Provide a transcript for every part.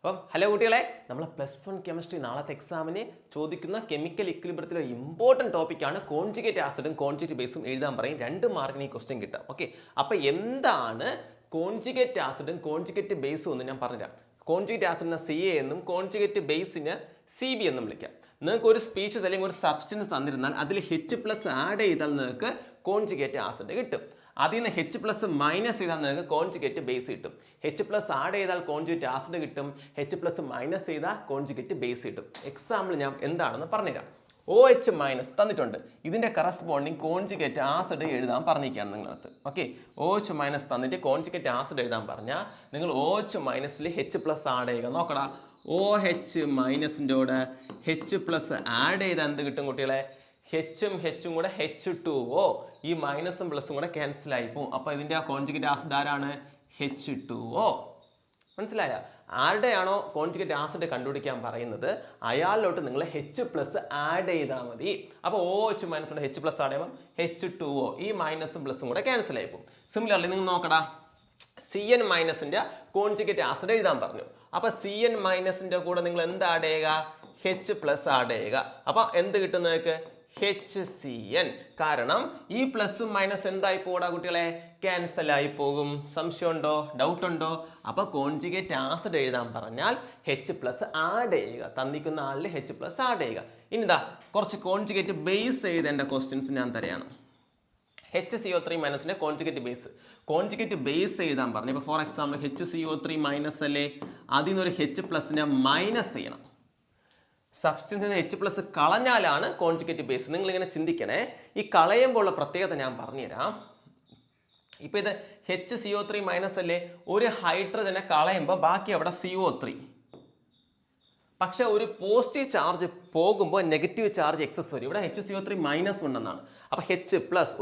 അപ്പം ഹലോ കുട്ടികളെ, നമ്മൾ +1 കെമിസ്ട്രി നാളത്തെ എക്സാമിന് ചോദിക്കുന്ന കെമിക്കൽ ഇക്വിലിബ്രിയത്തിലെ ഇമ്പോർട്ടൻറ്റ് ടോപ്പിക്കാണ് കോൺജുഗേറ്റ് ആസിഡും കോൺജുഗേറ്റ് ബേസും എഴുതാൻ പറയും. 2 മാർക്കിന് ഈ ക്വസ്റ്റ്യൻ കിട്ടാം. ഓക്കെ, അപ്പോൾ എന്താണ് കോൺജുഗേറ്റ് ആസിഡും കോൺജുഗേറ്റ് ബേസും എന്ന് ഞാൻ പറഞ്ഞുതരാം. കോൺജുഗേറ്റ് ആസിഡിനെ CA എന്നും കോൺജുഗേറ്റ് ബേസിന് CB എന്നും വിളിക്കാം. നിങ്ങൾക്ക് ഒരു സ്പീഷീസ് അല്ലെങ്കിൽ ഒരു സബ്സ്റ്റൻസ് തന്നിരുന്നാൽ അതിൽ H+ ആഡ് ചെയ്താൽ നിങ്ങൾക്ക് കോൺജുഗേറ്റ് ആസിഡ് കിട്ടും. അതിൽ നിന്ന് H+ മൈനസ് ചെയ്താൽ നിങ്ങൾക്ക് കോൺജുഗേറ്റ് ബേസ് കിട്ടും. H+ ആഡ് ചെയ്താൽ കോൺജുഗേറ്റ് ആസിഡ് കിട്ടും. H+ മൈനസ് ചെയ്താൽ കോൺജുഗേറ്റ് ബേസ് കിട്ടും. എക്സാമ്പിൾ ഞാൻ എന്താണെന്ന് പറഞ്ഞുതരാം. OH- തന്നിട്ടുണ്ട്. ഇതിൻ്റെ കറസ്പോണ്ടിങ് കോൺജുഗേറ്റ് ആസിഡ് എഴുതാൻ പറഞ്ഞിരിക്കുകയാണ് നിങ്ങളടുത്ത്. ഓക്കെ, OH- തന്നിട്ട് കോൺജുഗേറ്റ് ആസിഡ് എഴുതാൻ പറഞ്ഞാൽ നിങ്ങൾ OH- H+ ആഡ് ചെയ്യുക. നോക്കടാ, OH- കൂടെ H+ ആഡ് ചെയ്താൽ എന്ത് കിട്ടും കുട്ടികളെ? Hഉം കൂടെ H2O, ഈ മൈനസും പ്ലസും കൂടെ ക്യാൻസൽ ആയി പോകും. അപ്പോൾ ഇതിൻ്റെ ആ കോൺജുഗേറ്റ് ആസിഡ് ആരാണ്? H2O. മനസ്സിലായ? ആരുടെയാണോ കോൺജുഗേറ്റ് ആസിഡ് കണ്ടുപിടിക്കാൻ പറയുന്നത് അയാളിലോട്ട് നിങ്ങൾ H+ ആഡ് ചെയ്താൽ മതി. അപ്പോൾ OH- കൊണ്ട് H+ ആഡ് ചെയ്യുമ്പോൾ H2O, ഈ മൈനസും പ്ലസും കൂടെ ക്യാൻസൽ ആയി പോകും. സിമിലർലി നിങ്ങൾ നോക്കടാ, Cn- കോൺജുഗേറ്റ് ആസിഡ് എഴുതാൻ പറഞ്ഞു. അപ്പോൾ Cn- കൂടെ നിങ്ങൾ എന്ത് ആഡ് ചെയ്യുക? H+ ആഡ് ചെയ്യുക. അപ്പോൾ എന്ത് കിട്ടും നിങ്ങൾക്ക്? HCN. കാരണം ഈ പ്ലസും മൈനസ് എന്തായി പോടാ കുട്ടികളെ? ക്യാൻസൽ ആയി പോകും. സംശയമുണ്ടോ? ഡൗട്ട് ഉണ്ടോ? അപ്പോൾ കോൺജുഗേറ്റ് ആസിഡ് എഴുതാൻ പറഞ്ഞാൽ H+ ആഡ് ചെയ്യുക. തന്നിക്കുന്ന ആളിൽ H+ ആഡ് ചെയ്യുക. ഇനി ഇതാ കുറച്ച് കോൺജുഗേറ്റ് ബേസ് എഴുതേണ്ട ക്വസ്റ്റ്യൻസ് ഞാൻ തരാണ്. HCO3- conjugate base. Conjugate base എഴുതാൻ പറഞ്ഞു. ഇപ്പോൾ ഫോർ എക്സാമ്പിൾ HCO3- അല്ലേ, അതിൽ നിന്നൊരു H+ മൈനസ് ചെയ്യണം. സബ്സ്റ്റൻസിന് H+ കളഞ്ഞാലാണ് കോൺജുഗേറ്റ് ബേസ്. നിങ്ങളിങ്ങനെ ചിന്തിക്കണേ. ഈ കളയുമ്പോൾ ഉള്ള പ്രത്യേകത ഞാൻ പറഞ്ഞുതരാം. ഇപ്പം ഇത് HCO3- അല്ലേ, ഒരു ഹൈഡ്രജനെ കളയുമ്പോൾ ബാക്കി അവിടെ CO3. പക്ഷെ ഒരു പോസിറ്റീവ് ചാർജ് പോകുമ്പോൾ നെഗറ്റീവ് ചാർജ് എക്സസ് വരും. ഇവിടെ HCO3- ഉണ്ടെന്നാണ്. അപ്പോൾ H+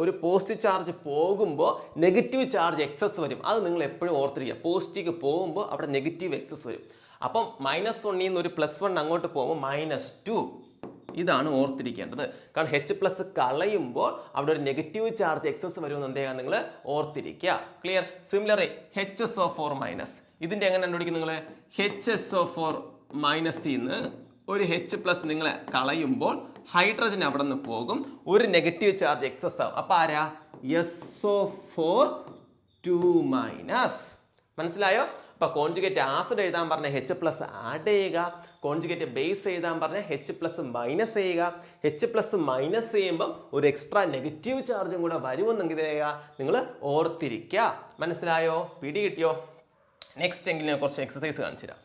ഒരു പോസിറ്റീവ് ചാർജ് പോകുമ്പോൾ നെഗറ്റീവ് ചാർജ് എക്സസ് വരും. അത് നിങ്ങൾ എപ്പോഴും ഓർത്തിരിക്കുക. പോസിറ്റീവ് പോകുമ്പോൾ അവിടെ നെഗറ്റീവ് എക്സസ് വരും. അപ്പം -1 നിന്ന് ഒരു +1 അങ്ങോട്ട് പോകുമ്പോൾ -2. ഇതാണ് ഓർത്തിരിക്കേണ്ടത്. കാരണം H+ കളയുമ്പോൾ അവിടെ ഒരു നെഗറ്റീവ് ചാർജ് എക്സസ് വരുമെന്ന് എന്തെയ്യാൻ നിങ്ങൾ ഓർത്തിരിക്കുക. ക്ലിയർ? സിമിലറി HSO4-. ഇതിൻ്റെ എങ്ങനെ കണ്ടുപിടിക്കും നിങ്ങൾ? HSO4- നിന്ന് ഒരു H+ നിങ്ങൾ കളയുമ്പോൾ ഹൈഡ്രജൻ അവിടെ നിന്ന് പോകും, ഒരു നെഗറ്റീവ് ചാർജ് എക്സസ് ആവും. അപ്പോൾ ആരാ? SO4(2-). മനസ്സിലായോ? അപ്പോൾ കോൺജുഗേറ്റ് ആസിഡ് എഴുതാൻ പറഞ്ഞ H+ ആഡ് ചെയ്യുക. കോൺജുഗേറ്റ് ബേസ് എഴുതാൻ പറഞ്ഞ H+ മൈനസ് ചെയ്യുക. H+ മൈനസ് ചെയ്യുമ്പം ഒരു എക്സ്ട്രാ നെഗറ്റീവ് ചാർജും കൂടെ വരുമെന്നെങ്കിൽ നിങ്ങൾ ഓർത്തിരിക്കുക. മനസ്സിലായോ? പിടി കിട്ടിയോ? നെക്സ്റ്റ് എങ്കിലും ഞാൻ കുറച്ച് എക്സസൈസ് കാണിച്ചു തരാം.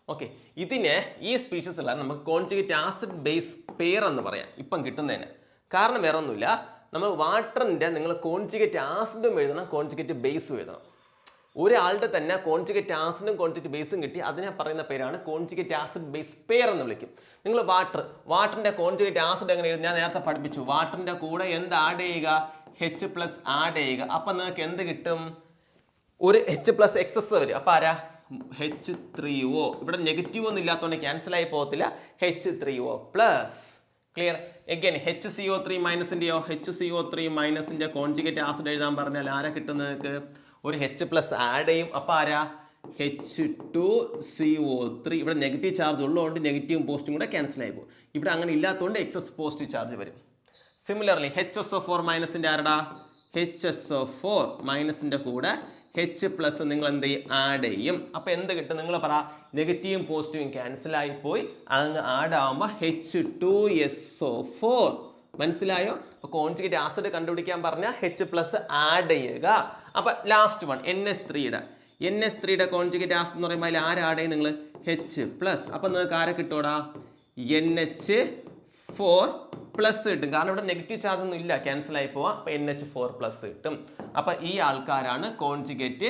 ഓക്കെ, ഇതിന് ഈ സ്പീഷീസ് അല്ല നമുക്ക് കോൺജുഗേറ്റ് ആസിഡ് ബേസ് പെയർ എന്ന് പറയാം ഇപ്പം കിട്ടുന്നതിന്. കാരണം വേറെ ഒന്നുമില്ല, നമ്മൾ വാട്ടറിൻ്റെ നിങ്ങൾ കോൺജുഗേറ്റ് ആസിഡും എഴുതണം, കോൺജുഗേറ്റ് ബേസും എഴുതണം. ഒരാളുടെ തന്നെ കോൺജുഗേറ്റ് ആസിഡും കോൺജുഗേറ്റ് ബേസും കിട്ടി അതിനെ പറയുന്ന പേരാണ് കോൺജുഗേറ്റ് ആസിഡ് ബേസ് പെയർ എന്ന് വിളിക്കും. നിങ്ങൾ വാട്ടറിൻ്റെ കോൺജുഗേറ്റ് ആസിഡ് എങ്ങനെ എഴുതും? ഞാൻ നേരത്തെ പഠിപ്പിച്ചു. വാട്ടറിൻ്റെ കൂടെ എന്ത് ആഡ് ചെയ്യുക? H+ ആഡ് ചെയ്യുക. അപ്പം നിങ്ങൾക്ക് എന്ത് കിട്ടും? ഒരു H+ എക്സസ് വരും. അപ്പം ആരാ? H3O. ഇവിടെ നെഗറ്റീവ് ഒന്നും ഇല്ലാത്തതുകൊണ്ട് ക്യാൻസൽ ആയി പോകത്തില്ല. H3O+. ക്ലിയർ? എഗൈൻ HCO3-ൻ്റെയോ HCO3- കോൺജുഗേറ്റ് ആസിഡ് എഴുതാൻ പറഞ്ഞാൽ ആരാ കിട്ടുന്നത്? ഒരു H+ ആഡ് ചെയ്യും. അപ്പോൾ ആരാ? H2CO3. ഇവിടെ നെഗറ്റീവ് ചാർജ് ഉള്ളതുകൊണ്ട് നെഗറ്റീവും പോസിറ്റീവും കൂടെ ക്യാൻസൽ ആയി പോകും. ഇവിടെ അങ്ങനെ ഇല്ലാത്തതുകൊണ്ട് എക്സസ് പോസിറ്റീവ് ചാർജ് വരും. സിമിലർലി HSO4- ആരടാ? HSO4- കൂടെ H+ നിങ്ങൾ എന്ത് ചെയ്യും? ആഡ് ചെയ്യും. അപ്പോൾ എന്ത് കിട്ടും? നിങ്ങൾ പറ. നെഗറ്റീവും പോസിറ്റീവും ക്യാൻസൽ ആയി പോയി അങ്ങ് ആഡ് ആകുമ്പോൾ H2SO4. മനസ്സിലായോ? അപ്പോൾ കോൺജുഗേറ്റ് ആസിഡ് കണ്ടുപിടിക്കാൻ പറഞ്ഞാൽ H+ ആഡ് ചെയ്യുക. അപ്പോൾ ലാസ്റ്റ് വൺ NH3-യുടെ കോൺജുഗേറ്റ് ആസിഡ് എന്ന് പറയുമ്പോൾ അതിൽ ആര് ആഡ് ചെയ്യും? നിങ്ങൾ H+. അപ്പോൾ നിങ്ങൾക്ക് ആരെ കിട്ടൂടാ? NH4+ കിട്ടും. കാരണം ഇവിടെ നെഗറ്റീവ് ചാർജ് ഒന്നും ഇല്ല, ക്യാൻസൽ ആയി പോവാം. അപ്പോൾ NH4+ കിട്ടും. അപ്പോൾ ഈ ആൾക്കാരാണ് കോൺജുഗേറ്റ്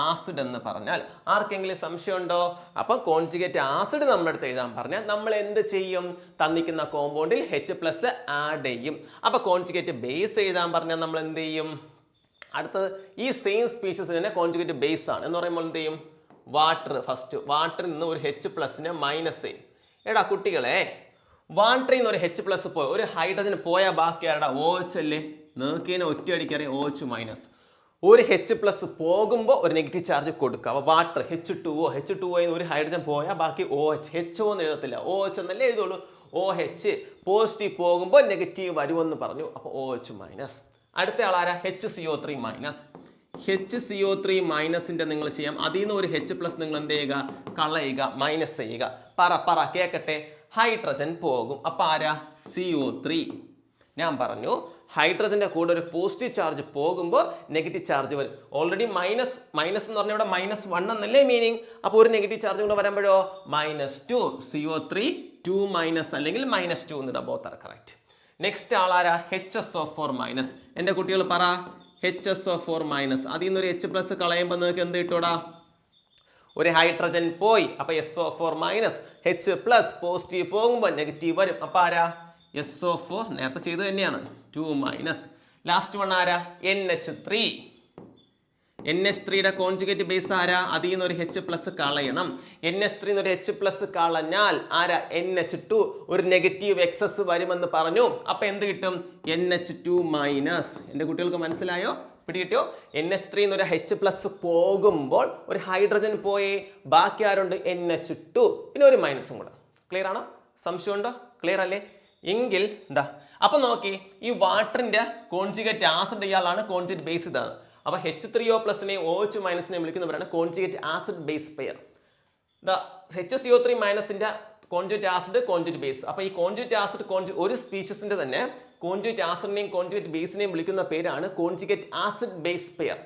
ആസിഡ് എന്ന് പറഞ്ഞാൽ. ആർക്കെങ്കിലും സംശയമുണ്ടോ? അപ്പോൾ കോൺജുഗേറ്റ് ആസിഡ് നമ്മുടെ അടുത്ത് എഴുതാൻ പറഞ്ഞാൽ നമ്മൾ എന്ത് ചെയ്യും? തന്നിക്കുന്ന കോമ്പൗണ്ടിൽ H+ ആഡ് ചെയ്യും. അപ്പോൾ കോൺജുഗേറ്റ് ബേസ് എഴുതാൻ പറഞ്ഞാൽ നമ്മൾ എന്ത് ചെയ്യും? അടുത്തത് ഈ സെയിം സ്പീഷീസിന് തന്നെ കോൺജുഗേറ്റ് ബേസ് ആണ് എന്ന് പറയുമ്പോൾ എന്ത് ചെയ്യും? ഫസ്റ്റ് വാട്ടറിൽ നിന്ന് ഒരു H+ മൈനസ് ചെയ്യും. എടാ കുട്ടികളെ, വാട്ടറിൽ നിന്ന് ഒരു H+ പോയി ഒരു ഹൈഡ്രജന് പോയാൽ ബാക്കി ആരുടെ? OH അല്ലേ? നേക്കേനെ ഒറ്റയടിക്കറിയാം OH-. ഒരു എച്ച് പ്ലസ് പോകുമ്പോൾ ഒരു നെഗറ്റീവ് ചാർജ് കൊടുക്കുക. അപ്പോൾ വാട്ടർ H2O ഒരു ഹൈഡ്രജൻ പോയാൽ ബാക്കി OH, HO എന്ന് എഴുതത്തില്ല, OH എന്നല്ലേ എഴുതുള്ളൂ. OH പോസിറ്റീവ് പോകുമ്പോൾ നെഗറ്റീവ് വരുമെന്ന് പറഞ്ഞു. അപ്പോൾ OH മൈനസ്. അടുത്ത ആളാരാ? HCO3 minus. HCO3 മൈനസിന്റെ നിങ്ങൾ ചെയ്യാം. അതിൽ നിന്ന് ഒരു H പ്ലസ് നിങ്ങൾ എന്ത് ചെയ്യുക? കളയുക, മൈനസ് ചെയ്യുക. പറ കേൾക്കട്ടെ. ഹൈഡ്രജൻ പോകും. അപ്പോൾ ആരാ? CO3. ഞാൻ പറഞ്ഞു ഹൈഡ്രജന്റെ കൂടെ ഒരു പോസിറ്റീവ് ചാർജ് പോകുമ്പോൾ നെഗറ്റീവ് ചാർജ് വരും. ഓൾറെഡി മൈനസ് എന്ന് പറഞ്ഞാൽ ഇവിടെ -1 എന്നല്ലേ മീനിങ്. അപ്പോൾ ഒരു നെഗറ്റീവ് ചാർജ് കൂടെ വരുമ്പോഴോ -2. CO3 2 മൈനസ് അല്ലെങ്കിൽ -2 എന്നിടാം. Both are correct. നെക്സ്റ്റ് ആളാരാ? HSO4 minus. എൻ്റെ കുട്ടികൾ പറ. HSO4 minus. അതിൽ നിന്നൊരു H പ്ലസ് കളയുമ്പോൾ നിങ്ങൾക്ക് എന്ത് കിട്ടൂടാ? ഒരു ഹൈഡ്രജൻ പോയി. അപ്പോൾ SO4 minus. H plus positive പോകുമ്പോൾ നെഗറ്റീവ് വരും. അപ്പോൾ ആരാ? SO4 നേരത്തെ ചെയ്ത് തന്നെയാണ്. 2 മൈനസ്. ലാസ്റ്റ് വൺ ആരാ? NH3. NH3യുടെ കോൺജുഗേറ്റ് ബേസ് ആരാ? അതിൽ നിന്ന് ഒരു H പ്ലസ് കളയണം. NH3 ഒരു H പ്ലസ് കളഞ്ഞാൽ ആരാ? NH2 ഒരു നെഗറ്റീവ് എക്സസ് വരുമെന്ന് പറഞ്ഞു. അപ്പൊ എന്ത് കിട്ടും? NH2 minus. എൻ്റെ കുട്ടികൾക്ക് മനസ്സിലായോ? പിടികിട്ടിയോ? NH3 ഒരു H പ്ലസ് പോകുമ്പോൾ ഒരു ഹൈഡ്രജൻ പോയി, ബാക്കി ആരുണ്ട്? NH2, പിന്നെ ഒരു മൈനസും കൂടെ. ക്ലിയർ ആണോ? സംശയമുണ്ടോ? ക്ലിയർ അല്ലേ? എങ്കിൽ എന്താ അപ്പൊ നോക്കി, ഈ വാട്ടറിന്റെ കോൺജുഗേറ്റ് ആസിഡ് ഇയാളാണ്, കോൺജുഗേറ്റ് ബേസ് ഇതാണ്. അപ്പൊ H3O പ്ലസിനെയും OH മൈനസിനെയും വിളിക്കുന്നവരാണ് conjugate acid base pair. HCO3 മൈനസിന്റെ കോൺജുഗേറ്റ് ആസിഡ്, കോൺജുഗേറ്റ് ബേസ്. അപ്പൊ ഈ കോൺജുഗേറ്റ് ആസിഡ് ഒരു സ്പീഷീസിന്റെ തന്നെ കോൺജുഗേറ്റ് ആസിഡിനെയും കോൺജുഗേറ്റ് ബേസിനെയും വിളിക്കുന്ന പേരാണ് conjugate acid base pair.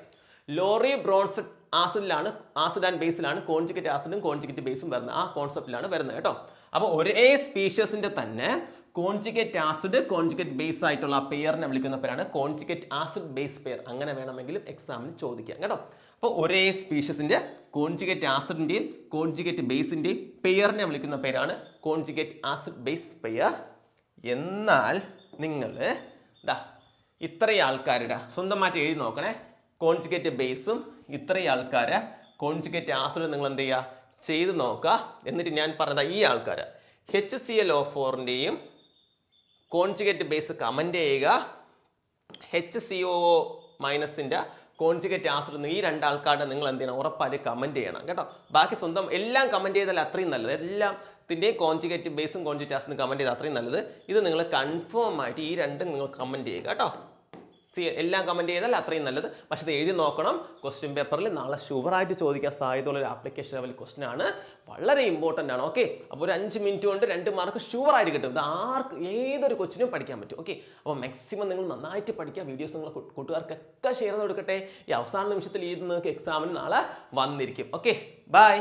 Lowry Bronsted acid and ബേസിലാണ് കോൺജുഗേറ്റ് ആസിഡും കോൺജുഗേറ്റ് ബേസും വരുന്നത്. ആ കോൺസെപ്റ്റിലാണ് വരുന്നത് കേട്ടോ. അപ്പോൾ ഒരേ സ്പീഷീസിന്റെ തന്നെ കോൺജുഗേറ്റ് ആസിഡ്, കോൺജുഗേറ്റ് ബേസ് ആയിട്ടുള്ള പെയറിനെ വിളിക്കുന്ന പേരാണ് കോൺജുഗേറ്റ് ആസിഡ് ബേസ് പെയർ. അങ്ങനെ വേണമെങ്കിലും എക്സാമിന് ചോദിക്കാം കേട്ടോ. അപ്പോൾ ഒരേ സ്പീഷീസിന്റെ കോൺജുഗേറ്റ് ആസിഡിന്റെയും കോൺജുഗേറ്റ് ബേസിന്റെയും പെയറിനെ വിളിക്കുന്ന പേരാണ് കോൺജുഗേറ്റ് ആസിഡ് ബേസ് പെയർ. എന്നാൽ നിങ്ങൾ ഇത്രയും ആൾക്കാരുടെ സ്വന്തമായിട്ട് എഴുതി നോക്കണേ. കോൺജുഗേറ്റ് ബേസും ഇത്രയും ആൾക്കാരെ കോൺജുഗേറ്റ് ആസിഡ് നിങ്ങൾ എന്ത് ചെയ്യുക? ചെയ്ത് നോക്കുക. എന്നിട്ട് ഞാൻ പറഞ്ഞത് ഈ ആൾക്കാർ HClO4ന്റെയും കോൺജുഗേറ്റ് ബേസ് കമന്റ് ചെയ്യുക. HCO മൈനസിന്റെ കോൺജുഗേറ്റ് ആസിഡ് ഈ രണ്ടാൾക്കാരുടെ നിങ്ങൾ എന്ത് ചെയ്യണം? ഉറപ്പായിട്ട് കമന്റ് ചെയ്യണം കേട്ടോ. ബാക്കി സ്വന്തം എല്ലാം കമന്റ് ചെയ്താൽ അത്രയും നല്ലത്. എല്ലാത്തിൻ്റെയും കോൺജുഗേറ്റ് ബേസും കോൺജുഗേറ്റ് ആസിഡും കമന്റ് ചെയ്താൽ അത്രയും നല്ലത്. ഇത് നിങ്ങൾ കൺഫേം ആയിട്ട് ഈ രണ്ടും നിങ്ങൾ കമന്റ് ചെയ്യുക കേട്ടോ. എല്ലാം കമന്റ് ചെയ്താൽ അത്രയും നല്ലത്. പക്ഷെ ഇത് എഴുതി നോക്കണം. ക്വസ്റ്റ്യൻ പേപ്പറിൽ നാളെ ഷുവറായിട്ട് ചോദിക്കാൻ സാധ്യതയുള്ള ഒരു ആപ്ലിക്കേഷൻ ലെവൽ ക്വസ്റ്റ്യൻ ആണ്. വളരെ ഇമ്പോർട്ടൻ്റ് ആണ്. ഓക്കെ, അപ്പോൾ ഒരു 5 മിനിറ്റ് കൊണ്ട് 2 മാർക്ക് ഷുവറായിട്ട് കിട്ടും. ഇത് ഏതൊരു കൊച്ചിനും പഠിക്കാൻ പറ്റും. ഓക്കെ, അപ്പോൾ മാക്സിമം നിങ്ങൾ നന്നായിട്ട് പഠിക്കുക. വീഡിയോസ് നിങ്ങൾ കൂട്ടുകാർക്കൊക്കെ ഷെയർ ചെയ്ത് കൊടുക്കട്ടെ. ഈ അവസാന നിമിഷത്തിൽ ഇത് നിങ്ങൾക്ക് എക്സാമിന് നാളെ വന്നിരിക്കും. Okay, by.